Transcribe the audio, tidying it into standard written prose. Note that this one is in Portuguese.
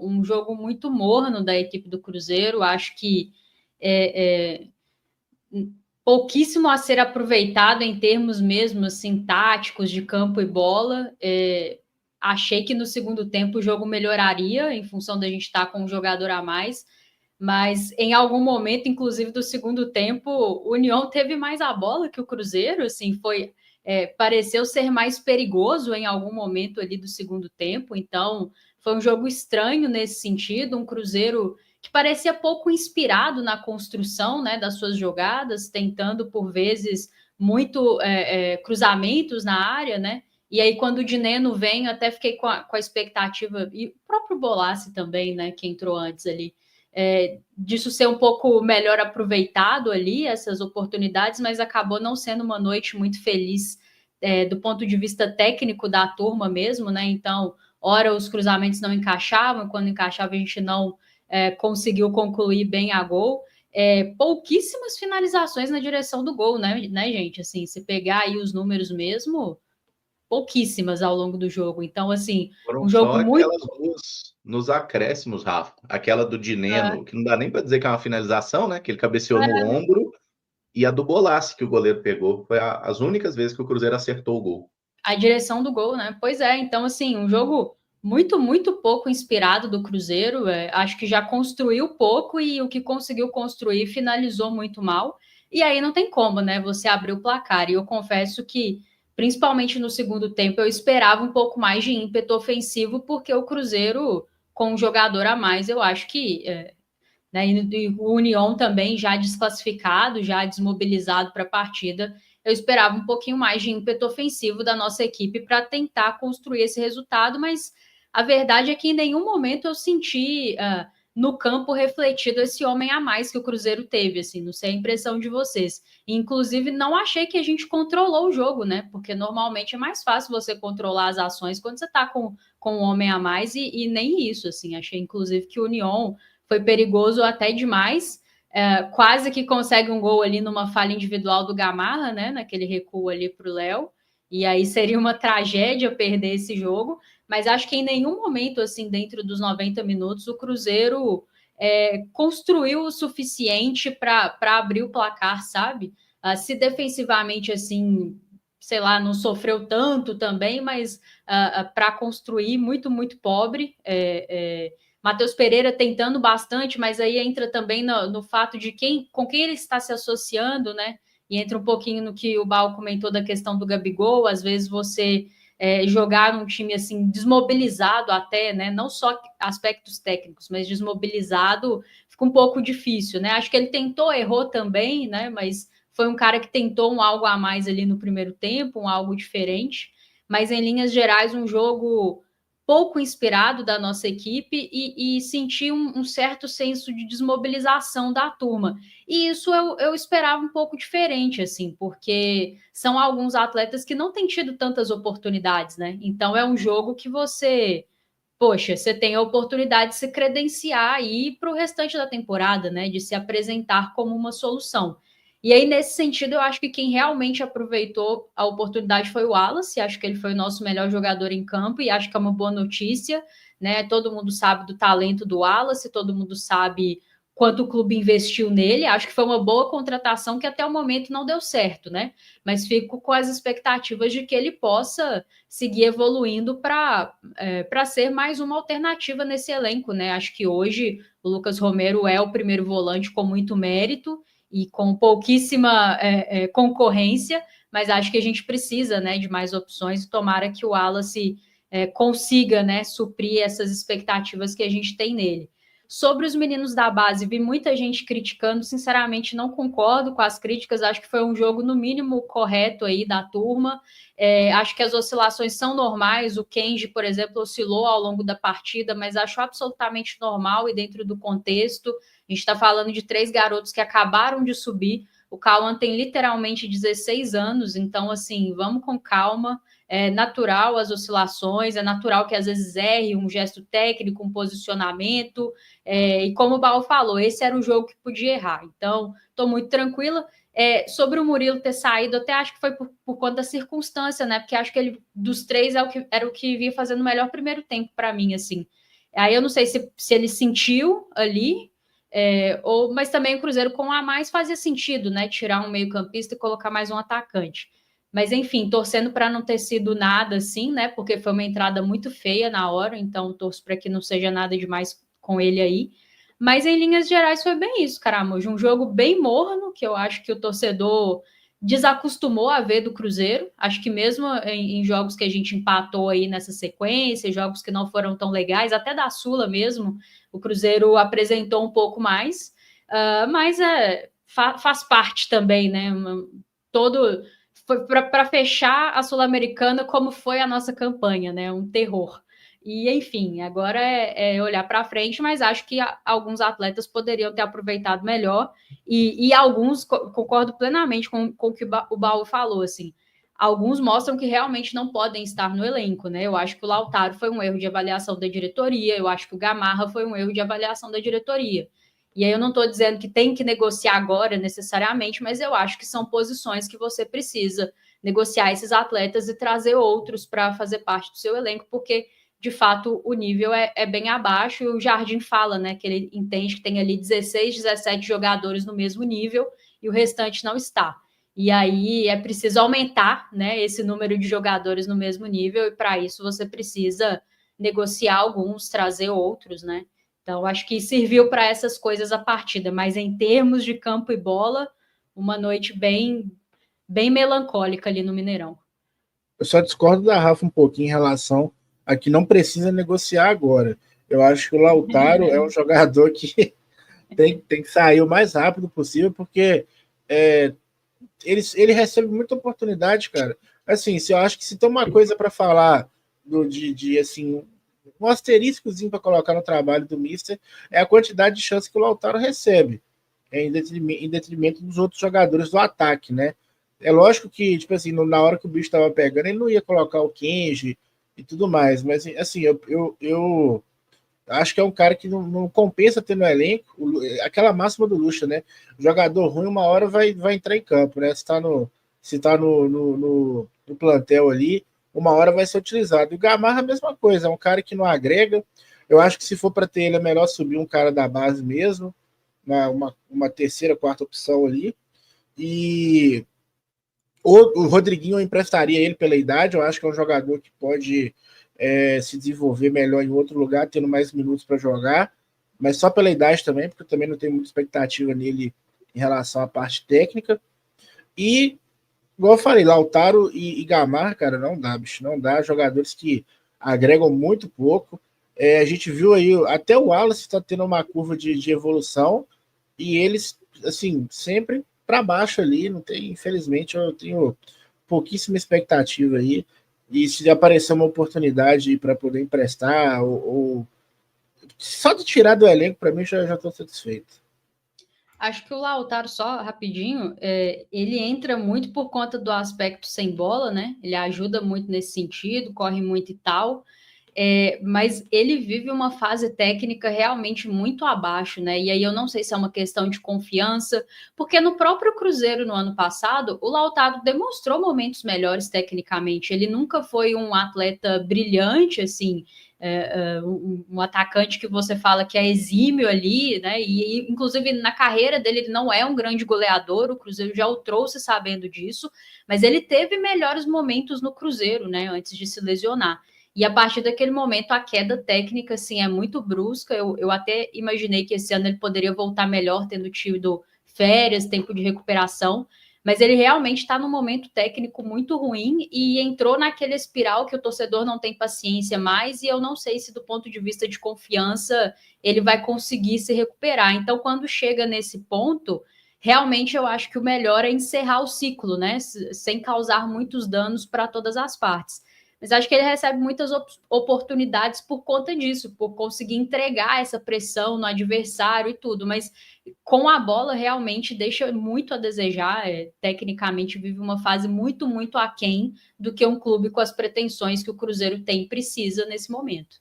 um jogo muito morno da equipe do Cruzeiro. Acho que pouquíssimo a ser aproveitado em termos mesmo assim táticos de campo e bola. Achei que no segundo tempo o jogo melhoraria em função da gente estar com um jogador a mais, mas em algum momento, inclusive do segundo tempo, o União teve mais a bola que o Cruzeiro, assim, pareceu ser mais perigoso em algum momento ali do segundo tempo. Então foi um jogo estranho nesse sentido, um Cruzeiro que parecia pouco inspirado na construção, né, das suas jogadas, tentando por vezes muito cruzamentos na área, né? E aí, quando o Dineno vem, eu até fiquei com a expectativa, e o próprio Bolassi também, né, que entrou antes ali, disso ser um pouco melhor aproveitado ali, essas oportunidades, mas acabou não sendo uma noite muito feliz do ponto de vista técnico da turma mesmo, né? Então, ora os cruzamentos não encaixavam, quando encaixava a gente não conseguiu concluir bem a gol. Pouquíssimas finalizações na direção do gol, né, gente? Assim, se pegar aí os números mesmo, pouquíssimas ao longo do jogo. Então, assim, Foram um jogo só muito. aquelas duas nos acréscimos, Rafa. Aquela do Dineno, que não dá nem para dizer que é uma finalização, né? Que ele cabeceou no ombro, e a do Bolassi, que o goleiro pegou. Foi as únicas vezes que o Cruzeiro acertou o gol. A direção do gol, né? Pois é, então, assim, um jogo muito, muito pouco inspirado do Cruzeiro. Acho que já construiu pouco e o que conseguiu construir finalizou muito mal. E aí não tem como, né? Você abrir o placar. E eu confesso que, principalmente no segundo tempo, eu esperava um pouco mais de ímpeto ofensivo, porque o Cruzeiro, com um jogador a mais, eu acho que. Né, e o União também já desclassificado, já desmobilizado para a partida. Eu esperava um pouquinho mais de ímpeto ofensivo da nossa equipe para tentar construir esse resultado, mas a verdade é que em nenhum momento eu senti no campo refletido esse homem a mais que o Cruzeiro teve, assim, não sei a impressão de vocês. Inclusive, não achei que a gente controlou o jogo, né? Porque normalmente é mais fácil você controlar as ações quando você está com um homem a mais, e nem isso, assim. Achei, inclusive, que o União foi perigoso até demais. Quase que consegue um gol ali numa falha individual do Gamarra, né? Naquele recuo ali para o Léo. E aí seria uma tragédia perder esse jogo. Mas acho que em nenhum momento, assim, dentro dos 90 minutos, o Cruzeiro construiu o suficiente para abrir o placar, sabe? Se defensivamente, assim, sei lá, não sofreu tanto também, mas para construir, muito, muito pobre. Matheus Pereira tentando bastante, mas aí entra também no fato de com quem ele está se associando, né? E entra um pouquinho no que o Bal comentou da questão do Gabigol. Às vezes você jogar num time assim desmobilizado até, né? Não só aspectos técnicos, mas desmobilizado fica um pouco difícil, né? Acho que ele tentou, errou também, né? Mas foi um cara que tentou um algo a mais ali no primeiro tempo, um algo diferente. Mas em linhas gerais, um jogo pouco inspirado da nossa equipe e senti um certo senso de desmobilização da turma. E isso eu esperava um pouco diferente, assim, porque são alguns atletas que não têm tido tantas oportunidades, né? Então é um jogo que você tem a oportunidade de se credenciar aí para o restante da temporada, né? De se apresentar como uma solução. E aí, nesse sentido, eu acho que quem realmente aproveitou a oportunidade foi o Wallace. Acho que ele foi o nosso melhor jogador em campo e acho que é uma boa notícia, né? Todo mundo sabe do talento do Wallace, todo mundo sabe quanto o clube investiu nele. Acho que foi uma boa contratação que até o momento não deu certo, né? Mas fico com as expectativas de que ele possa seguir evoluindo para ser mais uma alternativa nesse elenco, né? Acho que hoje o Lucas Romero é o primeiro volante com muito mérito e com pouquíssima concorrência, mas acho que a gente precisa, né, de mais opções e tomara que o Wallace consiga, né, suprir essas expectativas que a gente tem nele. Sobre os meninos da base, vi muita gente criticando, sinceramente não concordo com as críticas, acho que foi um jogo no mínimo correto aí da turma, acho que as oscilações são normais, o Kenji, por exemplo, oscilou ao longo da partida, mas acho absolutamente normal e dentro do contexto. A gente está falando de 3 garotos que acabaram de subir. O Cauã tem literalmente 16 anos, então, assim, vamos com calma. É natural as oscilações, é natural que às vezes erre um gesto técnico, um posicionamento. E como o Baú falou, esse era o jogo que podia errar. Então, estou muito tranquila. Sobre o Murilo ter saído, até acho que foi por conta da circunstância, né? Porque acho que ele, dos 3, era o que vinha fazendo o melhor primeiro tempo para mim, assim. Aí eu não sei se ele sentiu ali, mas também o Cruzeiro com um a mais fazia sentido, né? Tirar um meio-campista e colocar mais um atacante. Mas enfim, torcendo para não ter sido nada assim, né? Porque foi uma entrada muito feia na hora, então torço para que não seja nada demais com ele aí. Mas em linhas gerais foi bem isso, Caramujo. Um jogo bem morno, que eu acho que o torcedor desacostumou a ver do Cruzeiro. Acho que mesmo em jogos que a gente empatou aí nessa sequência, jogos que não foram tão legais, até da Sula mesmo, o Cruzeiro apresentou um pouco mais. Mas faz parte também, né? Todo foi para fechar a Sul-Americana como foi a nossa campanha, né? Um terror. E, enfim, agora é olhar para frente, mas acho que alguns atletas poderiam ter aproveitado melhor, e alguns, concordo plenamente com o que o Baú falou, assim, alguns mostram que realmente não podem estar no elenco, né? Eu acho que o Lautaro foi um erro de avaliação da diretoria, eu acho que o Gamarra foi um erro de avaliação da diretoria. E aí eu não estou dizendo que tem que negociar agora necessariamente, mas eu acho que são posições que você precisa negociar esses atletas e trazer outros para fazer parte do seu elenco, porque de fato o nível é bem abaixo, e o Jardim fala, né, que ele entende que tem ali 16, 17 jogadores no mesmo nível e o restante não está. E aí é preciso aumentar, né, esse número de jogadores no mesmo nível, e para isso você precisa negociar alguns, trazer outros, né? Então, acho que serviu para essas coisas a partida, mas em termos de campo e bola, uma noite bem melancólica ali no Mineirão. Eu só discordo da Rafa um pouquinho em relação a que não precisa negociar agora. Eu acho que o Lautaro é um jogador que tem que sair o mais rápido possível, porque ele recebe muita oportunidade, cara. Assim, se eu acho que se tem uma coisa para falar de assim, um asteriscozinho para colocar no trabalho do Mister, é a quantidade de chances que o Lautaro recebe, em detrimento dos outros jogadores do ataque, né? É lógico que, tipo assim, na hora que o bicho estava pegando, ele não ia colocar o Kenji e tudo mais, mas assim, eu acho que é um cara que não compensa ter no elenco aquela máxima do Lucha, né? O jogador ruim, uma hora vai entrar em campo, né? Se tá no plantel ali, uma hora vai ser utilizado. E o Gamarra, a mesma coisa, é um cara que não agrega. Eu acho que se for para ter ele, é melhor subir um cara da base mesmo, uma terceira, quarta opção ali. E o Rodriguinho eu emprestaria ele pela idade, eu acho que é um jogador que pode se desenvolver melhor em outro lugar, tendo mais minutos para jogar, mas só pela idade também, porque eu também não tenho muita expectativa nele em relação à parte técnica. E, igual eu falei, Lautaro e Gamar, cara, não dá, bicho, não dá. Jogadores que agregam muito pouco. A gente viu aí, até o Wallace está tendo uma curva de evolução, e eles, assim, sempre para baixo ali, não tem, infelizmente, eu tenho pouquíssima expectativa aí. E se aparecer uma oportunidade para poder emprestar, ou só de tirar do elenco, para mim já estou satisfeito. Acho que o Lautaro, só rapidinho, ele entra muito por conta do aspecto sem bola, né? Ele ajuda muito nesse sentido, corre muito e tal. Mas ele vive uma fase técnica realmente muito abaixo, né? E aí eu não sei se é uma questão de confiança, porque no próprio Cruzeiro no ano passado, o Lautaro demonstrou momentos melhores tecnicamente. Ele nunca foi um atleta brilhante, assim, um atacante que você fala que é exímio ali, né? E inclusive na carreira dele ele não é um grande goleador, o Cruzeiro já o trouxe sabendo disso, mas ele teve melhores momentos no Cruzeiro, né? Antes de se lesionar. E a partir daquele momento, a queda técnica, assim, é muito brusca. Eu até imaginei que esse ano ele poderia voltar melhor, tendo tido férias, tempo de recuperação. Mas ele realmente está num momento técnico muito ruim e entrou naquele espiral que o torcedor não tem paciência mais. E eu não sei se, do ponto de vista de confiança, ele vai conseguir se recuperar. Então, quando chega nesse ponto, realmente eu acho que o melhor é encerrar o ciclo, né? Sem causar muitos danos para todas as partes. Mas acho que ele recebe muitas oportunidades por conta disso, por conseguir entregar essa pressão no adversário e tudo. Mas com a bola realmente deixa muito a desejar. Tecnicamente vive uma fase muito aquém do que um clube com as pretensões que o Cruzeiro tem precisa nesse momento.